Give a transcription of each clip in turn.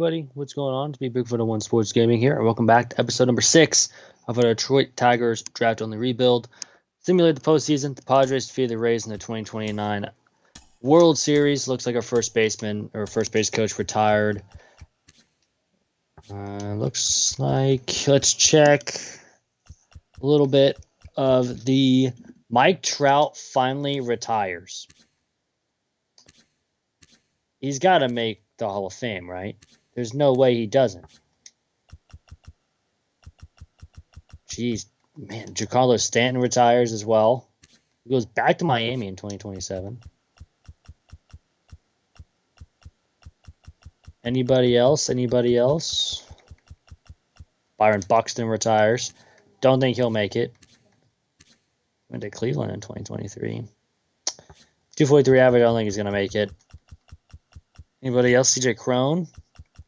Buddy, what's going on? It's me, Bigfoot 01 Sports Gaming here, and welcome back to episode number 6 of our Detroit Tigers draft-only rebuild. Simulate the postseason. The Padres defeated the Rays in the 2029 World Series. Looks like our first baseman or first base coach retired. Looks like, let's check a little bit of the Mike Trout finally retires. He's got to make the Hall of Fame, right? There's no way he doesn't. Jeez, man, Giancarlo Stanton retires as well. He goes back to Miami in 2027. Anybody else? Byron Buxton retires. Don't think he'll make it. Went to Cleveland in 2023. 243 average, I don't think he's going to make it. Anybody else? CJ Crone.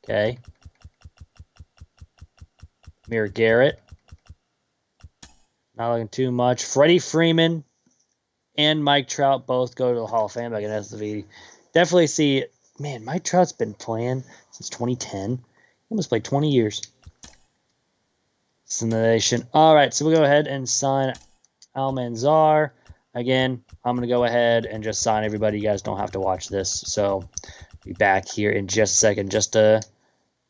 Okay. Amir Garrett. Not looking too much. Freddie Freeman and Mike Trout both go to the Hall of Fame back in SV. Definitely see, man, Mike Trout's been playing since 2010. He almost played 20 years. Simulation. All right, so we'll go ahead and sign Almanzar. Again, I'm going to go ahead and just sign everybody. You guys don't have to watch this. So be back here in just a second just to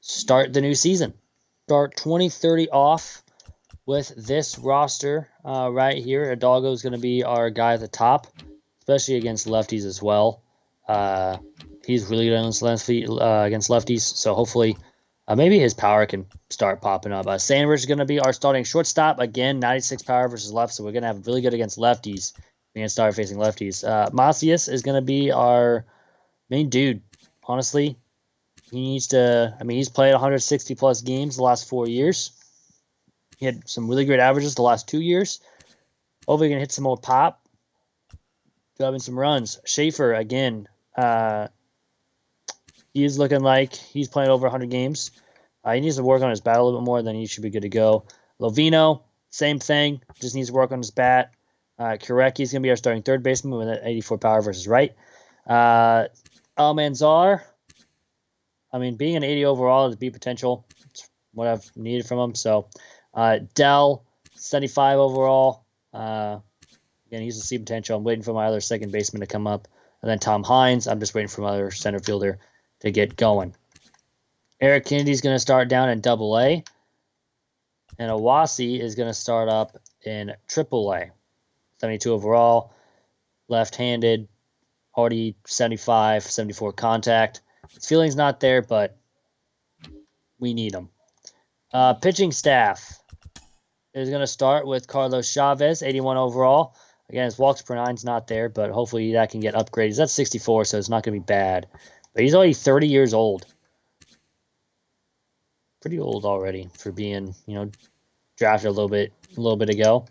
start the new season. Start 2030 off with this roster right here. Hidalgo is going to be our guy at the top, especially against lefties as well. He's really good against lefties, so hopefully maybe his power can start popping up. Sanders is going to be our starting shortstop. Again, 96 power versus left, so we're going to have really good against lefties. We're going to start facing lefties. Macias is going to be our main dude. Honestly, he needs to, he's played 160-plus games the last 4 years. He had some really great averages the last 2 years. Hopefully he can hit some more pop. Driving some runs. Schaefer, again, he's looking like he's playing over 100 games. He needs to work on his bat a little bit more, then he should be good to go. Lovino, same thing. Just needs to work on his bat. Kurecki's going to be our starting third baseman with an 84 power versus right. Almanzar, being an 80 overall is B potential. It's what I've needed from him. So, Dell, 75 overall. Again, he's a C potential. I'm waiting for my other second baseman to come up. And then Tom Hines, I'm just waiting for my other center fielder to get going. Eric Kennedy's going to start down in Double-A. And Awasi is going to start up in Triple-A. 72 overall, left-handed. Already 75, 74 contact. His feeling's not there, but we need him. Pitching staff is going to start with Carlos Chavez, 81 overall. Again, his walks per nine's not there, but hopefully that can get upgraded. He's at 64, so it's not going to be bad. But he's already 30 years old. Pretty old already for being, drafted a little bit ago.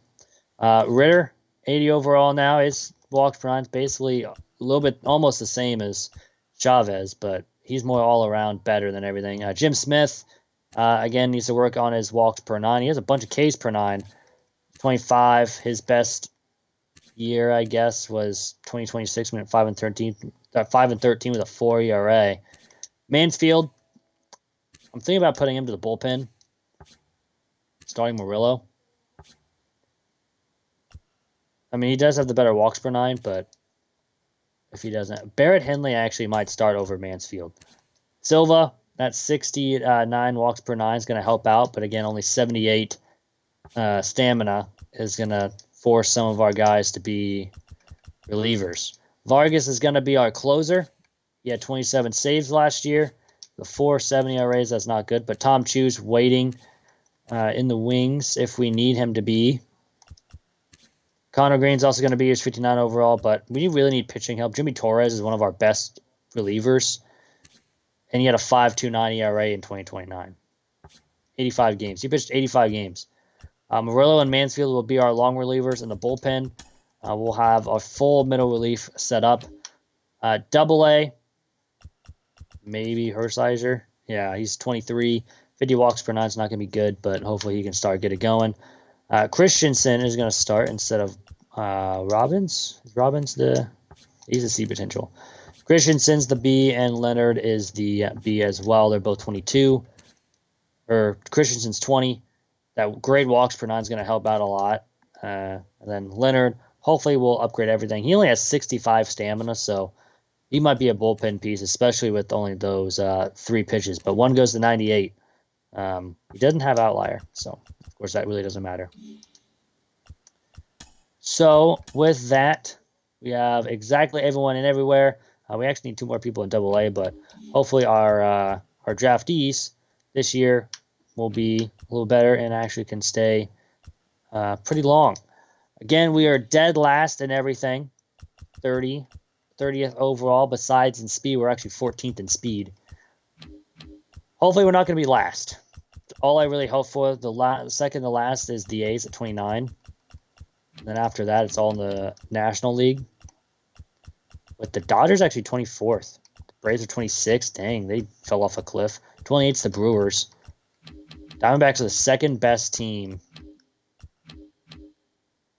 Ritter, 80 overall now. His walks per nine's basically a little bit almost the same as Chavez, but he's more all around better than everything. Jim Smith, again, needs to work on his walks per nine. He has a bunch of Ks per nine. 25. His best year, I guess, was 2026 when he went 5-13 with a 4 ERA. Mansfield, I'm thinking about putting him to the bullpen, starting Murillo. He does have the better walks per nine, but if he doesn't, Barrett Henley actually might start over Mansfield. Silva, that 69 walks per nine is going to help out, but again, only 78 stamina is going to force some of our guys to be relievers. Vargas is going to be our closer. He had 27 saves last year. The 4.70 ERAs, that's not good, but Tom Chu's waiting in the wings if we need him to be. Connor Green's also going to be his 59 overall, but we really need pitching help. Jimmy Torres is one of our best relievers, and he had a 5.29 ERA in 2029. 85 games. He pitched 85 games. Murillo and Mansfield will be our long relievers in the bullpen. We'll have a full middle relief set up. Double-A, maybe Hershiser. Yeah, he's 23. 50 walks per nine is not going to be good, but hopefully he can start get it going. Christensen is going to start instead of Robbins. Is Robbins he's a C potential. Christensen's the B, and Leonard is the B as well. They're both 22. Or Christensen's 20. That great walks per 9 is going to help out a lot. And then Leonard, hopefully, will upgrade everything. He only has 65 stamina, so he might be a bullpen piece, especially with only those 3 pitches. But one goes to 98. He doesn't have outlier, so of course that really doesn't matter. So with that, we have exactly everyone in everywhere. We actually need 2 more people in AA, but hopefully our draftees this year will be a little better and actually can stay pretty long. Again, we are dead last in everything, 30th overall. Besides in speed, we're actually 14th in speed. Hopefully, we're not going to be last. All I really hope for, the second to last is the A's at 29. And then after that, it's all in the National League. But the Dodgers actually 24th. The Braves are 26th. Dang, they fell off a cliff. 28th's the Brewers. Diamondbacks are the second best team,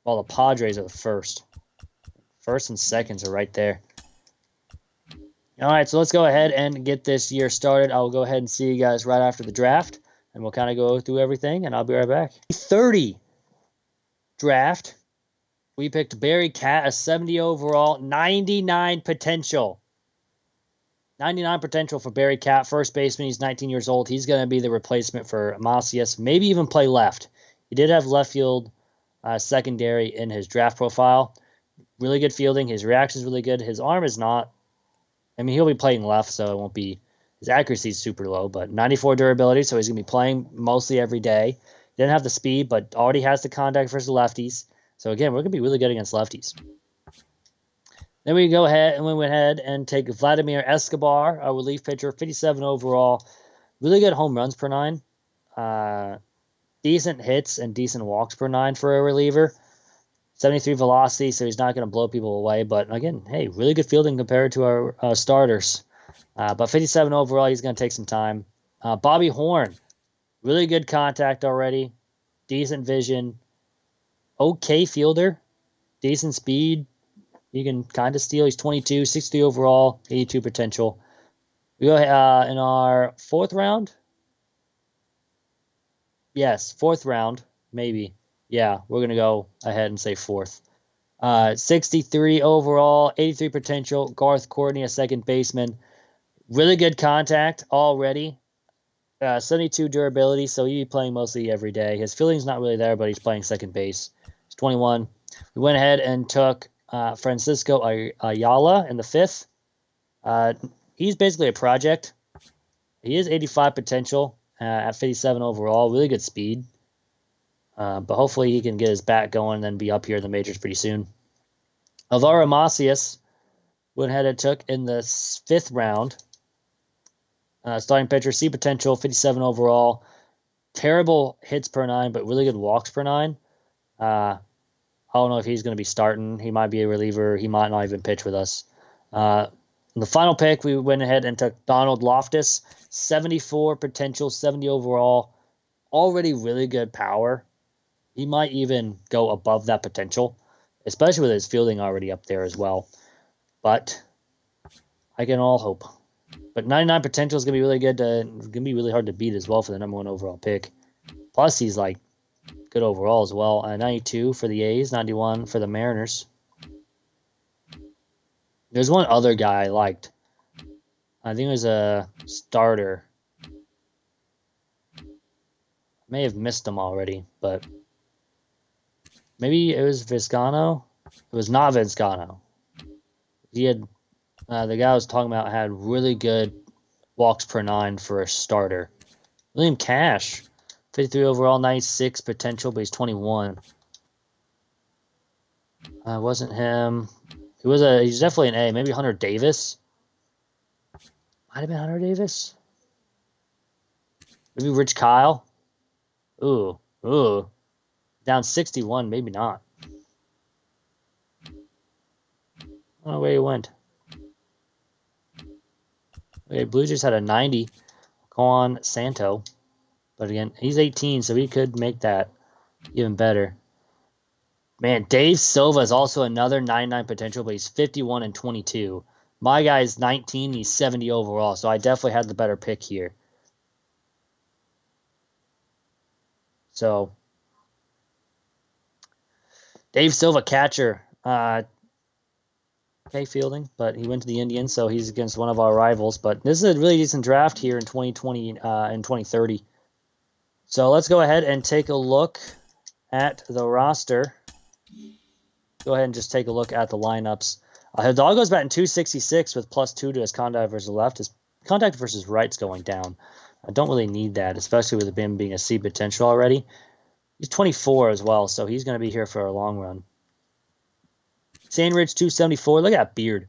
while the Padres are the first. First and seconds are right there. All right, so let's go ahead and get this year started. I'll go ahead and see you guys right after the draft, and we'll kind of go through everything, and I'll be right back. 30 draft. We picked Barry Cat, a 70 overall, 99 potential. 99 potential for Barry Cat, first baseman. He's 19 years old. He's going to be the replacement for Macias, maybe even play left. He did have left field secondary in his draft profile. Really good fielding. His reaction is really good. His arm is not. I mean, he'll be playing left, so it won't be. His accuracy is super low, but 94 durability, so he's going to be playing mostly every day. He didn't have the speed, but already has the contact versus lefties. So again, we're going to be really good against lefties. Then we went ahead and take Vladimir Escobar, a relief pitcher, 57 overall. Really good home runs per 9. Decent hits and decent walks per 9 for a reliever. 73 velocity, so he's not going to blow people away. But again, hey, really good fielding compared to our starters. But 57 overall, he's going to take some time. Bobby Horn, really good contact already. Decent vision. Okay fielder. Decent speed. You can kind of steal. He's 22, 60 overall, 82 potential. We go in our 4th round. Yes, 4th round, maybe. Yeah, we're going to go ahead and say 4th. 63 overall, 83 potential. Garth Courtney, a second baseman. Really good contact already. 72 durability, so he'll be playing mostly every day. His fielding's not really there, but he's playing second base. He's 21. We went ahead and took Francisco Ayala in the 5th. He's basically a project. He is 85 potential at 57 overall. Really good speed. But hopefully he can get his bat going and then be up here in the majors pretty soon. Alvaro Macias went ahead and took in the 5th round. Starting pitcher, C potential, 57 overall. Terrible hits per 9, but really good walks per 9. I don't know if he's going to be starting. He might be a reliever. He might not even pitch with us. In the final pick, we went ahead and took Donald Loftus, 74 potential, 70 overall. Already really good power. He might even go above that potential, especially with his fielding already up there as well. But I can all hope. But 99 potential is going to be really good. It's going to be really hard to beat as well for the number 1 overall pick. Plus, he's like good overall as well. 92 for the A's, 91 for the Mariners. There's one other guy I liked. I think it was a starter. May have missed him already, but maybe it was Vizcano. It was not Vizcano. He had the guy I was talking about had really good walks per 9 for a starter. William Cash, 53 overall, 96 potential, but he's 21. Wasn't him. He's definitely an A. Maybe Hunter Davis. Might have been Hunter Davis. Maybe Rich Kyle. Ooh. Down 61, maybe not. I don't know where he went. Okay, Blue Jays had a 90. Juan Santo. But again, he's 18, so he could make that even better. Man, Dave Silva is also another 99 potential, but he's 51 and 22. My guy's 19. He's 70 overall, so I definitely had the better pick here. So, Dave Silva, catcher. Okay, fielding, but he went to the Indians, so he's against one of our rivals. But this is a really decent draft here in 2020 and 2030. So let's go ahead and take a look at the roster. Go ahead and just take a look at the lineups. Hidalgo's batting .266 with +2 to his contact versus left. His contact versus right's going down. I don't really need that, especially with him being a C potential already. He's 24 as well, so he's going to be here for a long run. Sandridge, 274. Look at that beard.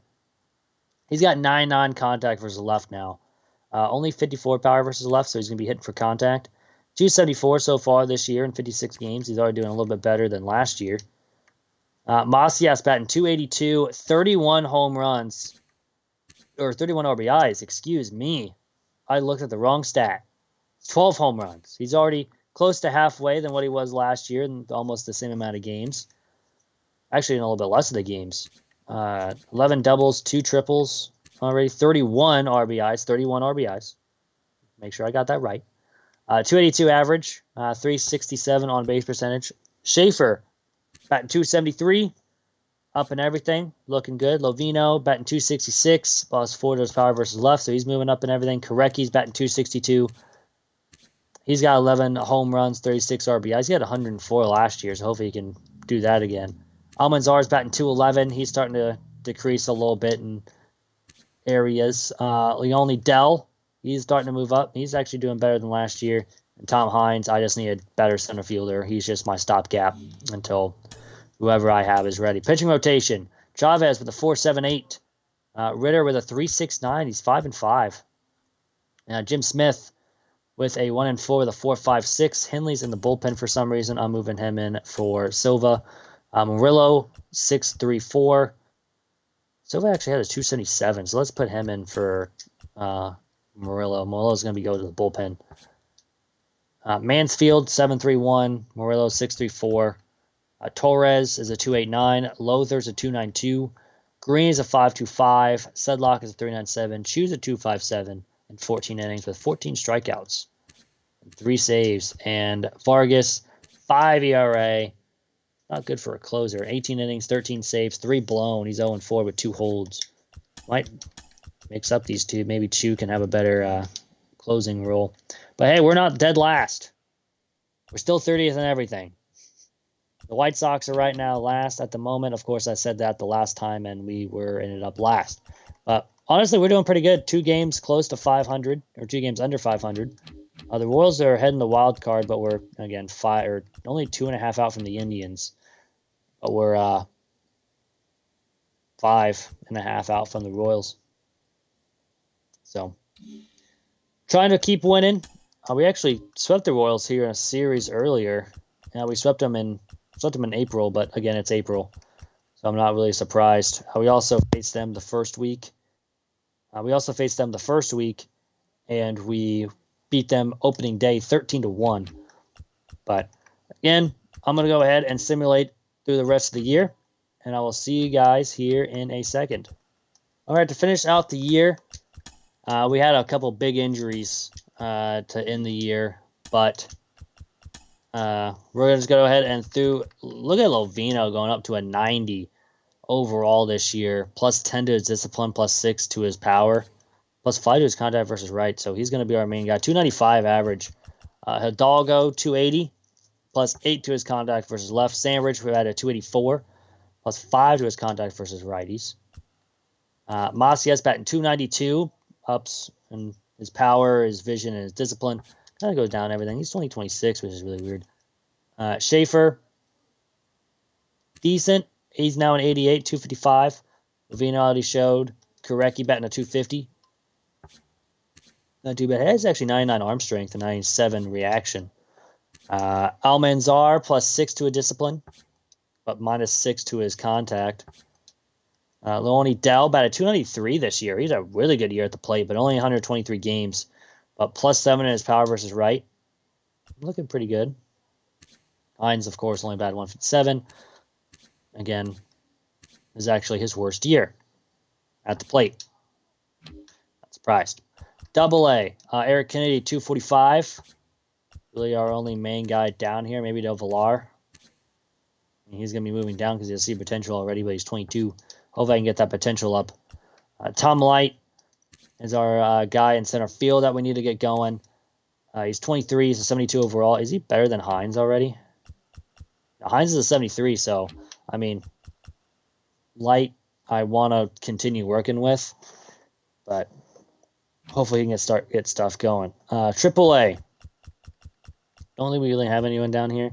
He's got 9 non-contact versus left now. Only 54 power versus left, so he's going to be hitting for contact. 274 so far this year in 56 games. He's already doing a little bit better than last year. Macias batting .282, 31 home runs, or 31 RBIs, excuse me. I looked at the wrong stat. 12 home runs. He's already close to halfway than what he was last year, and almost the same amount of games. Actually, in a little bit less of the games. 11 doubles, 2 triples, already 31 RBIs. Make sure I got that right. 282 average, 367 on base percentage. Schaefer, batting .273, up in everything, looking good. Lovino, batting .266, +4 to his power versus left, so he's moving up in everything. Korecki's batting .262. He's got 11 home runs, 36 RBIs. He had 104 last year, so hopefully he can do that again. Almanzar's batting .211. He's starting to decrease a little bit in areas. Leone Dell, he's starting to move up. He's actually doing better than last year. And Tom Hines, I just need a better center fielder. He's just my stopgap until whoever I have is ready. Pitching rotation. Chavez with a 4.78. Ritter with a 3.69. He's 5-5. Jim Smith with a 1-4 with a 4.56. Henley's in the bullpen for some reason. I'm moving him in for Silva. Murillo, 6.34. Silva actually had a 2.77, so let's put him in for Murillo. Murillo's going to go to the bullpen. Mansfield, 7.31. Murillo, 6.34. Torres is a 2.89. Lother's a 2.92. Green is a 5.25. Sedlock is a 3.97. Chu's a 2.57 in 14 innings with 14 strikeouts and 3 saves. And Vargas, 5 ERA. Not good for a closer. 18 innings, 13 saves, 3 blown. He's 0-4 with 2 holds. Might mix up these two. Maybe Chu can have a better closing role. But hey, we're not dead last. We're still 30th in everything. The White Sox are right now last at the moment. Of course, I said that the last time, and we ended up last. But honestly, we're doing pretty good. 2 games close to 500, or 2 games under 500. The Royals are heading the wild card, but we're, again, only 2.5 out from the Indians. But we're 5.5 out from the Royals. So, trying to keep winning. We actually swept the Royals here in a series earlier. We swept them in April, but again, it's April. So I'm not really surprised. We also faced them the first week. And we beat them opening day 13-1. But again, I'm going to go ahead and simulate through the rest of the year, and I will see you guys here in a second. All right, to finish out the year, we had a couple big injuries to end the year, but we're going to just go ahead and look at Lovino going up to a 90 overall this year, +10 to his discipline, +6 to his power, +5 to his contact versus right, so he's going to be our main guy. 295 average. Hidalgo, 280, +8 to his contact versus left. Sandridge, we had a 284, +5 to his contact versus righties. Macias batting 292, ups in his power, his vision, and his discipline. Kind of goes down everything. He's 26, which is really weird. Schaefer, decent. He's now an 88, 255. Lovino already showed. Korecki batting a 250. Not too bad. He has actually 99 arm strength and 97 reaction. Almanzar, +6 to a discipline, but -6 to his contact. Leone Dell batted 293 this year. He's a really good year at the plate, but only 123 games. But +7 in his power versus right. Looking pretty good. Hines, of course, only batted 157. Again, is actually his worst year. at the plate. Not surprised. Double A, Eric Kennedy, 245. Really our only main guy down here. Maybe Del Villar. He's going to be moving down because he'll see potential already, but he's 22. Hope I can get that potential up. Tom Light is our guy in center field that we need to get going. He's 23. He's a 72 overall. Is he better than Hines already? Hines is a 73, so, I mean, Light I want to continue working with, but hopefully he can get stuff going. Triple A. Don't think we really have anyone down here.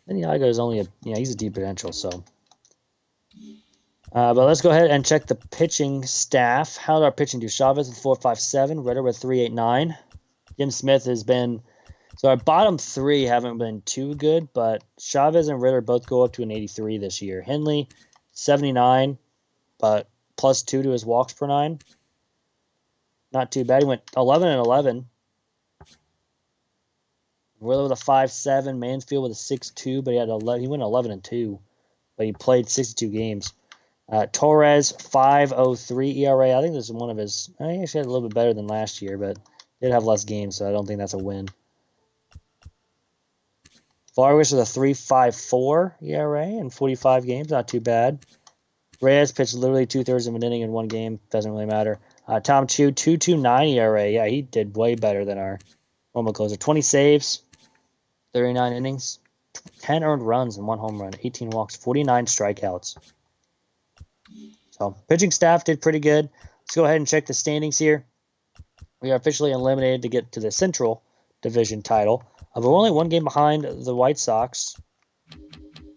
Then Iago is only he's a deep potential, so. But let's go ahead and check the pitching staff. How did our pitching do? Chavez with 4.57, Ritter with 3.89. Jim Smith has been, so our bottom three haven't been too good, but Chavez and Ritter both go up to an 83 this year. Henley, 79, but +2 to his walks per 9. Not too bad. He went 11 and 11. Wheeler with a 5.7, Mansfield with a 6.2, but he went 11 and 2, but he played 62 games. Torres 5.03 ERA. I think this is one of his. I think he actually had a little bit better than last year, but did have less games, so I don't think that's a win. Vargas with a 3.54 ERA in 45 games, not too bad. Reyes pitched literally 2/3 of an inning in one game. Doesn't really matter. Tom Chu 2.29 ERA. Yeah, he did way better than our normal closer. 20 saves. 39 innings, 10 earned runs and 1 home run, 18 walks, 49 strikeouts. So pitching staff did pretty good. Let's go ahead and check the standings here. We are officially eliminated to get to the Central Division title. But we're only 1 game behind the White Sox.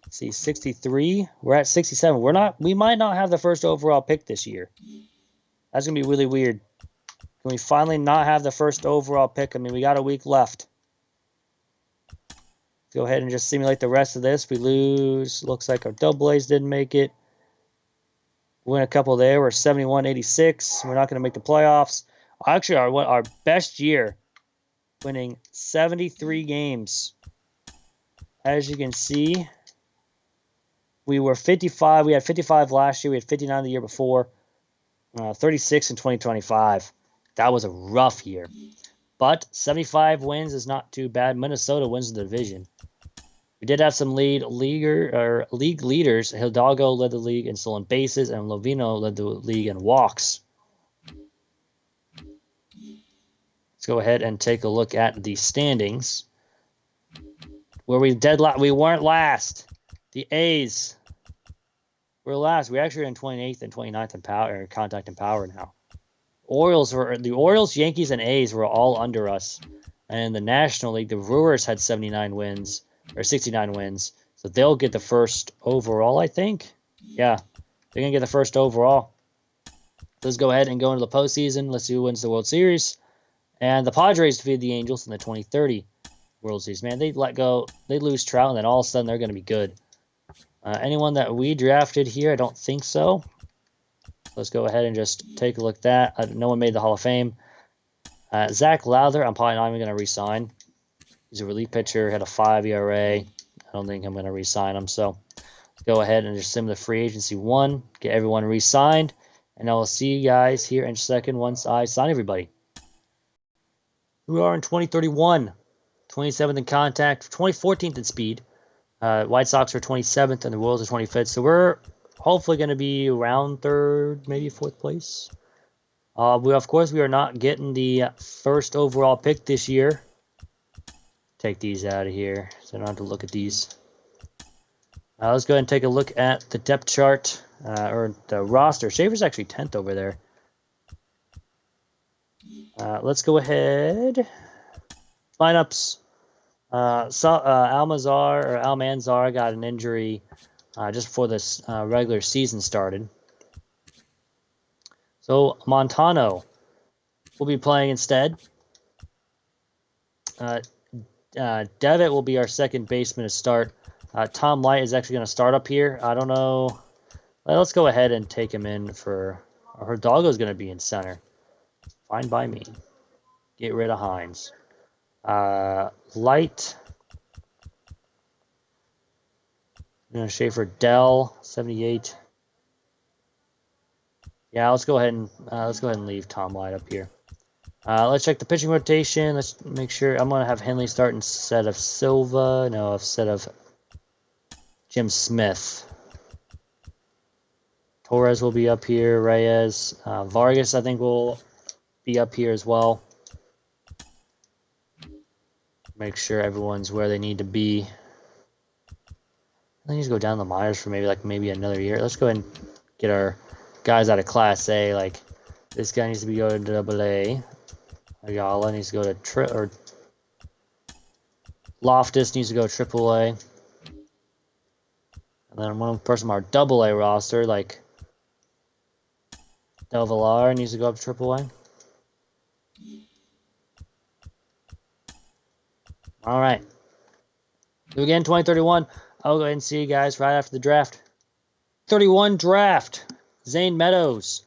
Let's see, 63. We're at 67. We might not have the first overall pick this year. That's gonna be really weird. Can we finally not have the first overall pick? I mean, we got a week left. Go ahead and just simulate the rest of this. We lose. Looks like our double A's didn't make it. Win a couple there. We're 71-86. We're not going to make the playoffs. Actually, our best year, winning 73 games. As you can see, we were 55. We had 55 last year. We had 59 the year before. 36 in 2025. That was a rough year. But 75 wins is not too bad. Minnesota wins the division. We did have some league leaders. Hidalgo led the league in stolen bases, and Lovino led the league in walks. Let's go ahead and take a look at the standings. Where we weren't last. The A's were last. We actually are in 28th and 29th in power, contact and power now. The Orioles, Yankees, and A's were all under us. And in the National League, the Brewers had 69 wins. So they'll get the first overall, I think. Yeah, they're going to get the first overall. Let's go ahead and go into the postseason. Let's see who wins the World Series. And the Padres defeated the Angels in the 2030 World Series. Man, they lose Trout, and then all of a sudden they're going to be good. Anyone that we drafted here, I don't think so. Let's go ahead and just take a look at that. No one made the Hall of Fame. Zach Lowther, I'm probably not even going to re-sign. He's a relief pitcher, had a 5 ERA. I don't think I'm going to re-sign him. So let's go ahead and just sim the free agency 1, get everyone re-signed. And I will see you guys here in a second once I sign everybody. We are in 2031, 27th in contact, 2014th in speed. White Sox are 27th and the Royals are 25th. So we're hopefully going to be around 3rd, maybe 4th place. Of course, we are not getting the first overall pick this year. Take these out of here so I don't have to look at these. Let's go ahead and take a look at the depth chart or the roster. Schaefer's actually 10th over there. Let's go ahead. Lineups. Almanzar got an injury just before this regular season started. So Montano will be playing instead. Devitt will be our second baseman to start. Tom Light is actually going to start up here. I don't know. Let's go ahead and take him in for... Hidalgo is going to be in center. Fine by me. Get rid of Hines. Light. Schaefer Dell, 78. Yeah, let's go ahead and leave Tom White up here. Let's check the pitching rotation. Let's make sure. I'm gonna have Henley start instead of Silva. No, instead of Jim Smith. Torres will be up here. Reyes, Vargas, I think will be up here as well. Make sure everyone's where they need to be. I need to go down the minors for maybe another year. Let's go ahead and get our guys out of Class A. Like this guy needs to be going to AA. Ayala needs to go to Loftus needs to go AAA. And then one person from our AA roster, like Del Villar, needs to go up to AAA. All right. So again, 2031. I'll go ahead and see you guys right after the draft. 31 draft. Zane Meadows,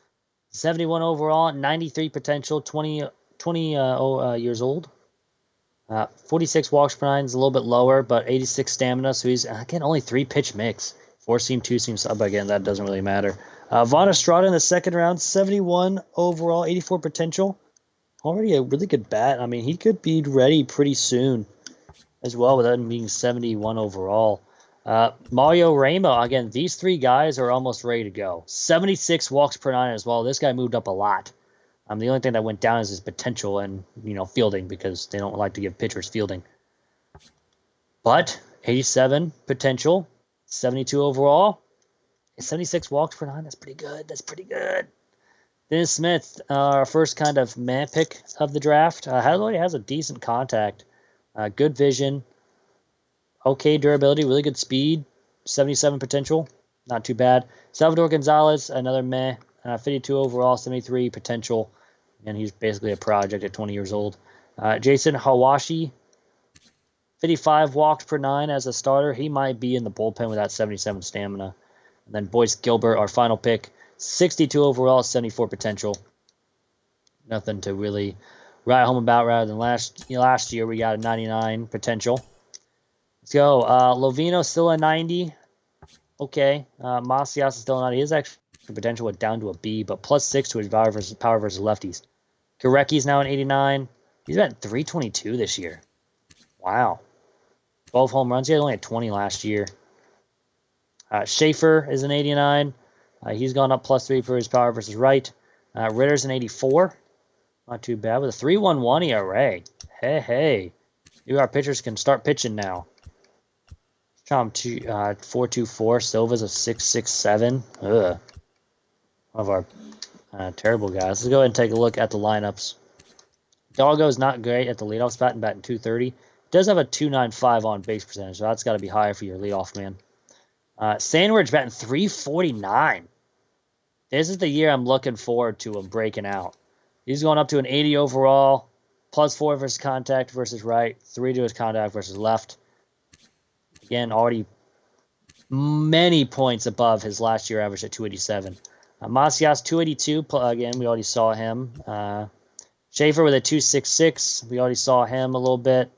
71 overall, 93 potential, 20 years old. 46 walks per nine is a little bit lower, but 86 stamina. So he's, again, only 3-pitch mix. 4-seam, 2-seam sub. Again, that doesn't really matter. Vaughn Estrada in the second round, 71 overall, 84 potential. Already a really good bat. I mean, he could be ready pretty soon as well without him being 71 overall. Mario Ramo, again, these three guys are almost ready to go. 76 walks per nine as well. This guy moved up a lot. The only thing that went down is his potential and, fielding because they don't like to give pitchers fielding. But 87 potential, 72 overall, 76 walks per nine. That's pretty good. That's pretty good. Dennis Smith, our first kind of man pick of the draft. Hadley has a decent contact, good vision, okay durability, really good speed, 77 potential, not too bad. Salvador Gonzalez, another meh, 52 overall, 73 potential, and he's basically a project at 20 years old. Jason Hawashi, 55 walks per nine as a starter. He might be in the bullpen with that 77 stamina. And then Boyce Gilbert, our final pick, 62 overall, 74 potential. Nothing to really write home about rather than last year we got a 99 potential. Let's go. Lovino still a 90. Okay. Macias is still a 90. His extra potential went down to a B, but +6 to his power versus lefties. Gurecki's now an 89. He's batting 322 this year. Wow. 12 home runs. He only had 20 last year. Schaefer is an 89. He's gone up +3 for his power versus right. Ritter's an 84. Not too bad with a 3.11 ERA. Hey. Our pitchers can start pitching now. Chom 4.24. Silva's a 6.67. Ugh. One of our terrible guys. Let's go ahead and take a look at the lineups. Doggo's not great at the leadoff spot and batting 230. Does have a 295 on base percentage, so that's got to be higher for your leadoff man. Sandridge batting 349. This is the year I'm looking forward to him breaking out. He's going up to an 80 overall, +4 versus contact versus right, 3 to his contact versus left. Again, already many points above his last year average at 287. Macias 282. Again, we already saw him. Schaefer with a 266. We already saw him a little bit.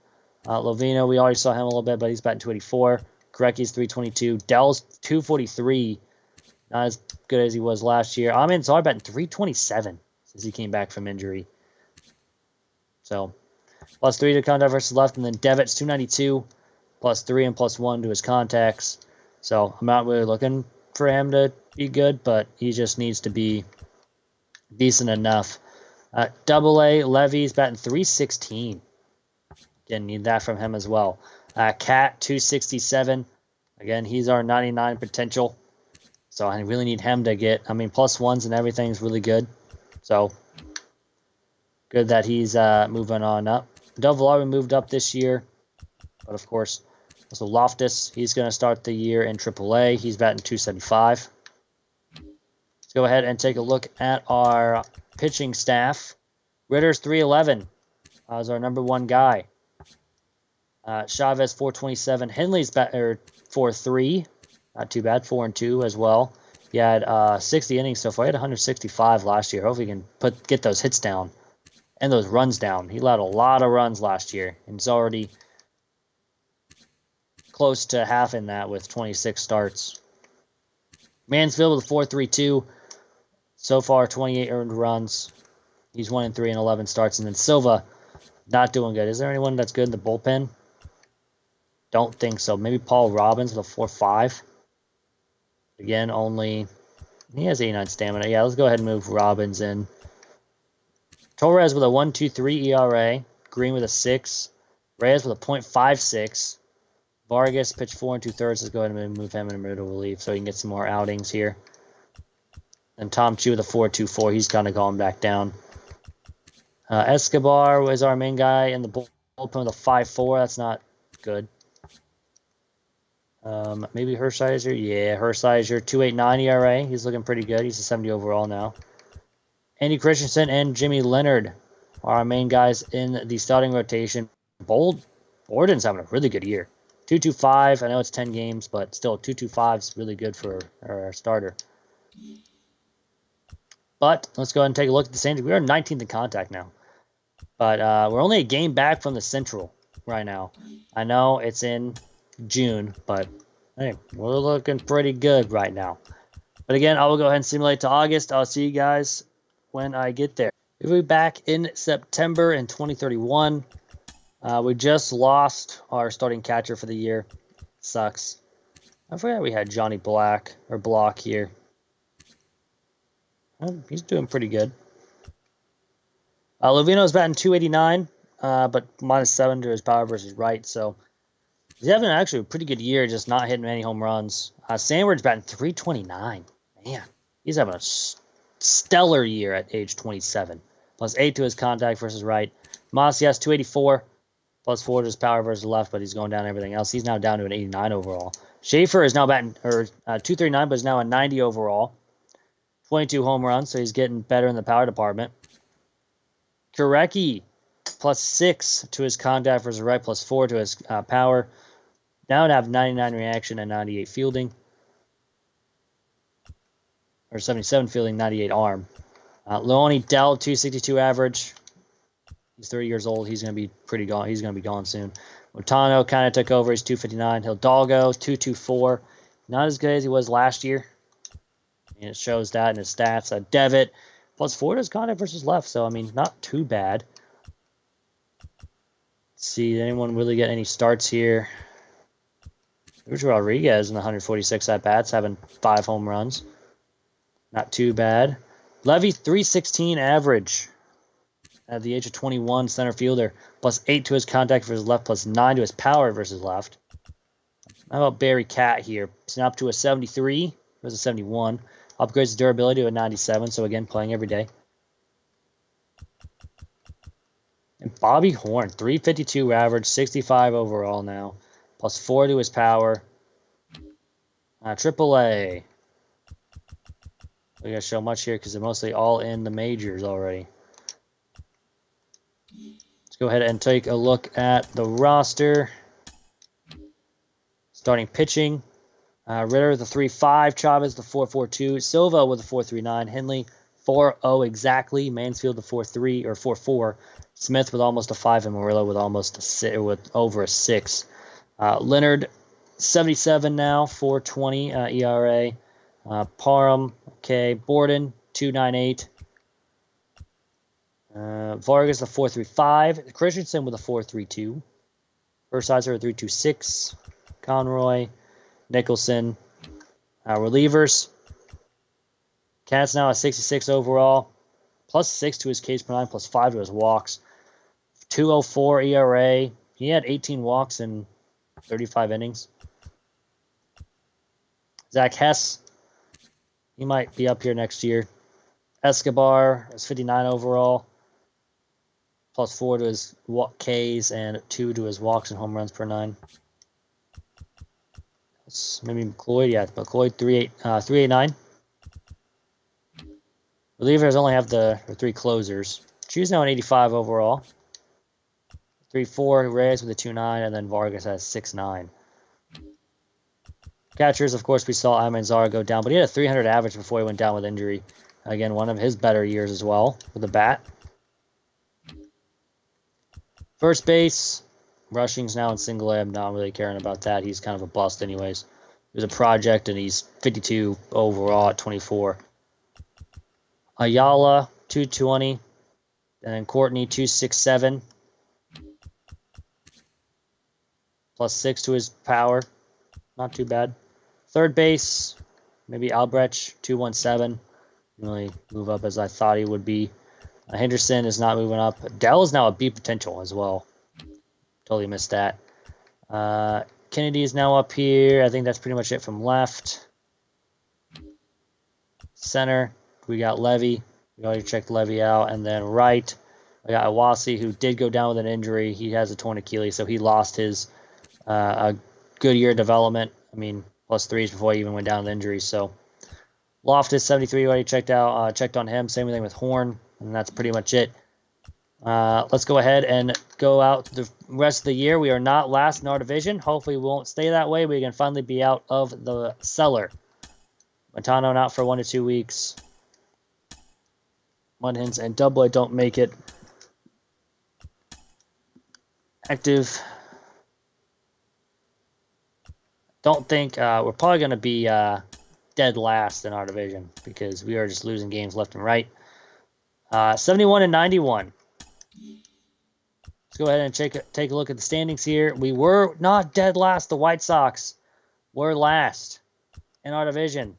Lovino, we already saw him a little bit, but he's batting 284. Gurecki's 322. Dell's 243. Not as good as he was last year. Amin Zar batting 327 since he came back from injury. So, +3 to contact versus left, and then Devitt's 292, +3 and +1 to his contacts. So, I'm not really looking for him to be good, but he just needs to be decent enough. AA, Levy's batting 316. Again, need that from him as well. Cat, 267. Again, he's our 99 potential. So I really need him to get, +1s and everything's really good. So good that he's moving on up. Del Villar moved up this year. But of course, so Loftus, he's going to start the year in AAA. He's batting 275. Let's go ahead and take a look at our pitching staff. Ritter's 311 as our number one guy. Chavez 427. Henley's 4-3. Not too bad. 4-2 as well. He had 60 innings so far. He had 165 last year. Hopefully he can get those hits down and those runs down. He allowed a lot of runs last year, and he's already close to half in that with 26 starts. Mansfield with a 4.32. So far, 28 earned runs. He's 1-3 in 11 starts. And then Silva, not doing good. Is there anyone that's good in the bullpen? Don't think so. Maybe Paul Robbins with a 4.5. Again, he has 89 stamina. Yeah, let's go ahead and move Robbins in. Torres with a 1.23 ERA. Green with a 6. Reyes with a .56. Vargas pitched 4 2/3. Let's go ahead and move him in middle relief so he can get some more outings here. And Tom Chu with a 4.24. He's kind of going back down. Escobar was our main guy in the bullpen with a 5.4. That's not good. Maybe Hershiser. Yeah, Hershiser, 2.89 ERA. He's looking pretty good. He's a 70 overall now. Andy Christensen and Jimmy Leonard are our main guys in the starting rotation. Borden's having a really good year. 2.25. I know it's 10 games, but still 2.25 is really good for our starter. But let's go ahead and take a look at the standings. We are 19th in contact now. But we're only a game back from the Central right now. I know it's in June, but hey, we're looking pretty good right now. But again, I will go ahead and simulate to August. I'll see you guys when I get there. We'll be back in September in 2031. We just lost our starting catcher for the year. Sucks. I forgot we had Johnny Block here. He's doing pretty good. Lovino's batting 289, but -7 to his power versus right. So he's having actually a pretty good year, just not hitting any home runs. Sandwich batting 329. Man, he's having a stellar year at age 27. +8 to his contact versus right. Macias 284. +4 to his power versus left, but he's going down everything else. He's now down to an 89 overall. Schaefer is now batting 239, but is now a 90 overall. 22 home runs, so he's getting better in the power department. Korecki, +6 to his contact versus right, +4 to his power. Now to have 99 reaction and 98 fielding. Or 77 fielding, 98 arm. Leone Dell, 262 average. He's 30 years old. He's going to be pretty gone. He's going to be gone soon. Montano kind of took over. He's 259. Hidalgo, 224. Not as good as he was last year. And it shows that in his stats. Devitt, +4 to his contact versus left. So, I mean, not too bad. Let's see, did anyone really get any starts here? There's Rodriguez in the 146 at-bats, having 5 home runs. Not too bad. Levy, 316 average. At the age of 21, center fielder. +8 to his contact versus left, +9 to his power versus left. How about Barry Cat here? He's up to a 73 versus 71. Upgrades his durability to a 97, so again, playing every day. And Bobby Horn, 352 average, 65 overall now. +4 to his power. AAA. We got to show much here because they're mostly all in the majors already. Let's go ahead and take a look at the roster. Starting pitching. Ritter with a 3.5, Chavez the 4.42, Silva with a 4.39, Henley 4.0 exactly, Mansfield the 4.3 or 4.4, Smith with almost a 5, and Murillo with almost a 6, with over a 6. Leonard 77 now, 4.20 ERA. Parham, okay, Borden 2.98. Vargas the 4.35, Christensen with a 4.32, Hershiser a 3.26, Conroy, Nicholson, relievers. Cat's now a 66 overall, +6 to his Ks per 9, +5 to his walks. 2.04 ERA. He had 18 walks in 35 innings. Zach Hess, he might be up here next year. Escobar is 59 overall, +4 to his Ks and 2 to his walks and home runs per 9. Maybe McCloyd, yeah, McCloyd 3.89. Relievers only have the 3 closers. Choose now an 85 overall. 3.4, Reyes with a 2.9, and then Vargas has 6.9. Catchers, of course, we saw Almanzar go down, but he had a 300 average before he went down with injury. Again, one of his better years as well with the bat. First base. Rushing's now in single A. I'm not really caring about that. He's kind of a bust anyways. He was a project, and he's 52 overall at 24. Ayala, 220. And then Courtney, 267. +6 to his power. Not too bad. Third base, maybe Albrecht, 217. Really move up as I thought he would be. Henderson is not moving up. Dell is now a B potential as well. Totally missed that. Kennedy is now up here. I think that's pretty much it from left. Center, we got Levy. We already checked Levy out. And then right, I got Iwasi, who did go down with an injury. He has a torn Achilles, so he lost his a good year of development. I mean, +3s before he even went down with injury. So Loftus, 73, already checked out. Checked on him. Same thing with Horn. And that's pretty much it. Let's go ahead and go out the rest of the year. We are not last in our division. Hopefully we won't stay that way. We can finally be out of the cellar. Montano out for 1 to 2 weeks. Mudhens and Doughboy don't make it. Active. Don't think we're probably going to be dead last in our division because we are just losing games left and right. 71 and 91. Let's go ahead and take a look at the standings here. We were not dead last. The White Sox were last in our division.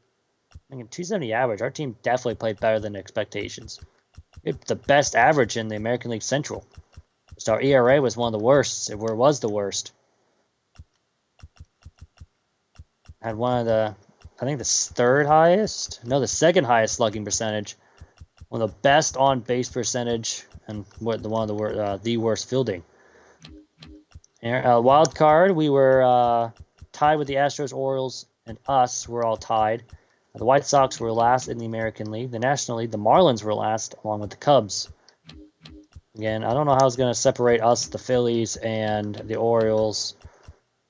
I mean, 270 average. Our team definitely played better than expectations. We had the best average in the American League Central. So our ERA was one of the worst. It was the worst. Had one of the, I think the third highest. No, the second highest slugging percentage. One of the best on base percentage, and one of the worst fielding. Wild card, we were tied with the Astros, Orioles, and us. We're all tied. The White Sox were last in the American League. The National League, the Marlins were last, along with the Cubs. Again, I don't know how it's going to separate us, the Phillies, and the Orioles,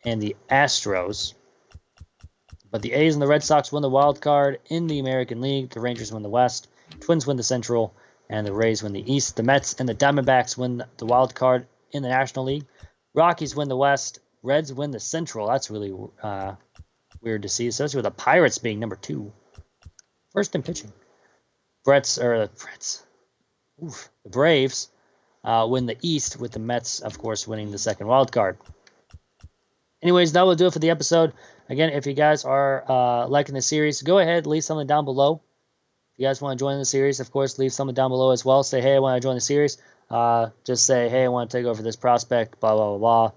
and the Astros. But the A's and the Red Sox won the wild card in the American League. The Rangers win the West. Twins win the Central, and the Rays win the East. The Mets and the Diamondbacks win the wild card in the National League. Rockies win the West. Reds win the Central. That's really weird to see, especially with the Pirates being number 2. First in pitching. The Braves win the East, with the Mets, of course, winning the second wild card. Anyways, that will do it for the episode. Again, if you guys are liking the series, go ahead, leave something down below. If you guys want to join the series, of course, leave something down below as well. Say, hey, I want to join the series. Just say, hey, I want to take over this prospect, blah, blah, blah, blah.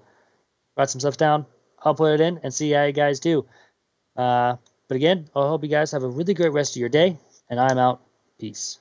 Write some stuff down. I'll put it in and see how you guys do. But again, I hope you guys have a really great rest of your day, and I'm out. Peace.